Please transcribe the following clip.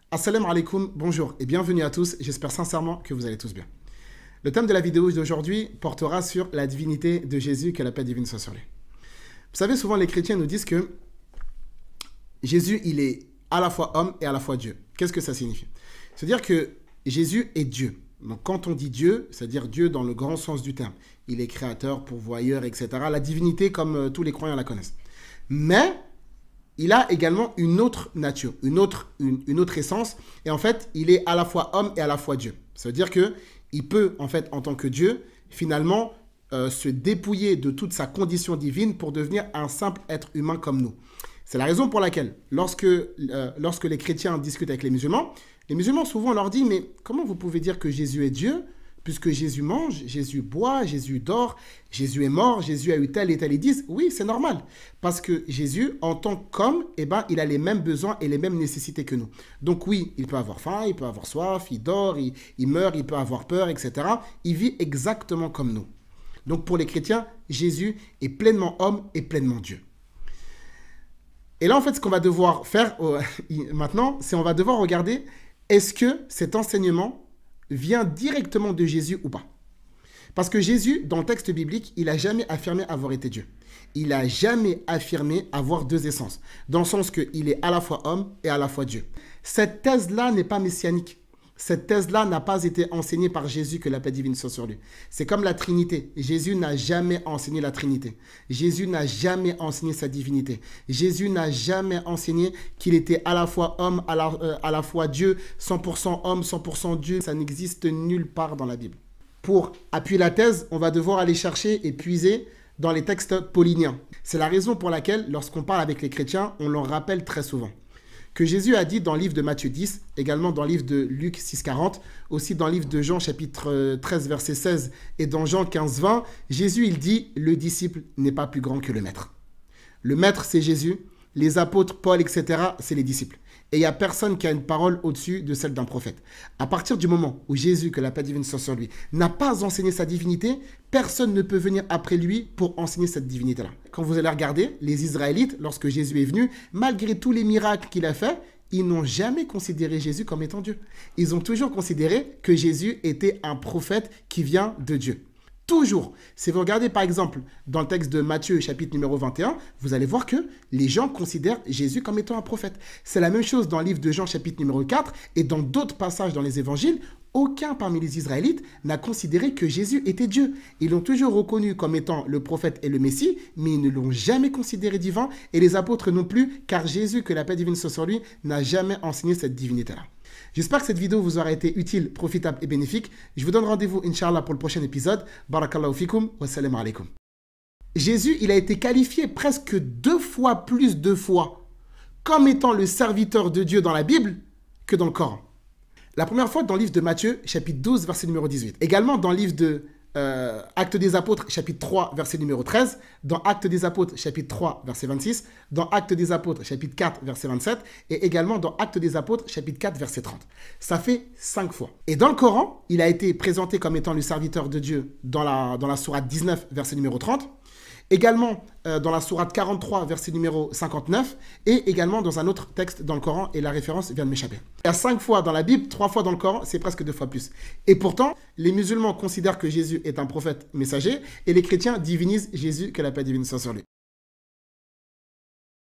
Assalamu alaikum, bonjour et bienvenue à tous, j'espère sincèrement que vous allez tous bien. Le thème de la vidéo d'aujourd'hui portera sur la divinité de Jésus, que la paix divine soit sur lui. Vous savez, souvent les chrétiens nous disent que Jésus, il est à la fois homme et à la fois Dieu. Qu'est-ce que ça signifie? C'est-à-dire que Jésus est Dieu. Donc quand on dit Dieu, c'est-à-dire Dieu dans le grand sens du terme. Il est créateur, pourvoyeur, etc. La divinité comme tous les croyants la connaissent. Mais il a également une autre nature, une autre essence. Et en fait, il est à la fois homme et à la fois Dieu. Ça veut dire qu'il peut, en fait, en tant que Dieu, finalement, se dépouiller de toute sa condition divine pour devenir un simple être humain comme nous. C'est la raison pour laquelle, lorsque les chrétiens discutent avec les musulmans souvent on leur dit, mais comment vous pouvez dire que Jésus est Dieu, puisque Jésus mange, Jésus boit, Jésus dort, Jésus est mort, Jésus a eu tel et tel. Ils disent, oui, c'est normal. Parce que Jésus, en tant qu'homme, il a les mêmes besoins et les mêmes nécessités que nous. Donc oui, il peut avoir faim, il peut avoir soif, il dort, il meurt, il peut avoir peur, etc. Il vit exactement comme nous. Donc pour les chrétiens, Jésus est pleinement homme et pleinement Dieu. Et là, en fait, ce qu'on va devoir faire maintenant, c'est on va devoir regarder, est-ce que cet enseignement vient directement de Jésus ou pas? Parce que Jésus, dans le texte biblique, il n'a jamais affirmé avoir été Dieu. Il n'a jamais affirmé avoir deux essences, dans le sens qu'il est à la fois homme et à la fois Dieu. Cette thèse-là n'est pas messianique. Cette thèse-là n'a pas été enseignée par Jésus, que la paix divine soit sur lui. C'est comme la Trinité. Jésus n'a jamais enseigné la Trinité. Jésus n'a jamais enseigné sa divinité. Jésus n'a jamais enseigné qu'il était à la fois homme, à la fois Dieu, 100% homme, 100% Dieu. Ça n'existe nulle part dans la Bible. Pour appuyer la thèse, on va devoir aller chercher et puiser dans les textes pauliniens. C'est la raison pour laquelle, lorsqu'on parle avec les chrétiens, on leur rappelle très souvent que Jésus a dit dans le livre de Matthieu 10, également dans le livre de Luc 6,40, aussi dans le livre de Jean chapitre 13, verset 16, et dans Jean 15, 20, Jésus, il dit, le disciple n'est pas plus grand que le maître. Le maître, c'est Jésus, les apôtres, Paul, etc., c'est les disciples. Et il n'y a personne qui a une parole au-dessus de celle d'un prophète. À partir du moment où Jésus, que la paix divine soit sur lui, n'a pas enseigné sa divinité, personne ne peut venir après lui pour enseigner cette divinité-là. Quand vous allez regarder, les Israélites, lorsque Jésus est venu, malgré tous les miracles qu'il a faits, ils n'ont jamais considéré Jésus comme étant Dieu. Ils ont toujours considéré que Jésus était un prophète qui vient de Dieu. Toujours. Si vous regardez par exemple dans le texte de Matthieu chapitre numéro 21, vous allez voir que les gens considèrent Jésus comme étant un prophète. C'est la même chose dans le livre de Jean chapitre numéro 4 et dans d'autres passages dans les évangiles. Aucun parmi les Israélites n'a considéré que Jésus était Dieu. Ils l'ont toujours reconnu comme étant le prophète et le Messie, mais ils ne l'ont jamais considéré divin et les apôtres non plus, car Jésus, que la paix divine soit sur lui, n'a jamais enseigné cette divinité-là. J'espère que cette vidéo vous aura été utile, profitable et bénéfique. Je vous donne rendez-vous, Inch'Allah, pour le prochain épisode. Barakallahu fikum, wassalamu alaikum. Jésus, il a été qualifié presque 2 fois plus de fois comme étant le serviteur de Dieu dans la Bible que dans le Coran. La première fois dans le livre de Matthieu, chapitre 12, verset numéro 18. Également dans le livre de Actes des Apôtres, chapitre 3, verset numéro 13. Dans Actes des Apôtres, chapitre 3, verset 26. Dans Actes des Apôtres, chapitre 4, verset 27. Et également dans Actes des Apôtres, chapitre 4, verset 30. Ça fait 5 fois. Et dans le Coran, il a été présenté comme étant le serviteur de Dieu dans la sourate 19, verset numéro 30. Également dans la sourate 43, verset numéro 59, et également dans un autre texte dans le Coran, et la référence vient de m'échapper. Il y a 5 fois dans la Bible, 3 fois dans le Coran, c'est presque 2 fois plus. Et pourtant, les musulmans considèrent que Jésus est un prophète messager, et les chrétiens divinisent Jésus, que la paix divine soit sur lui.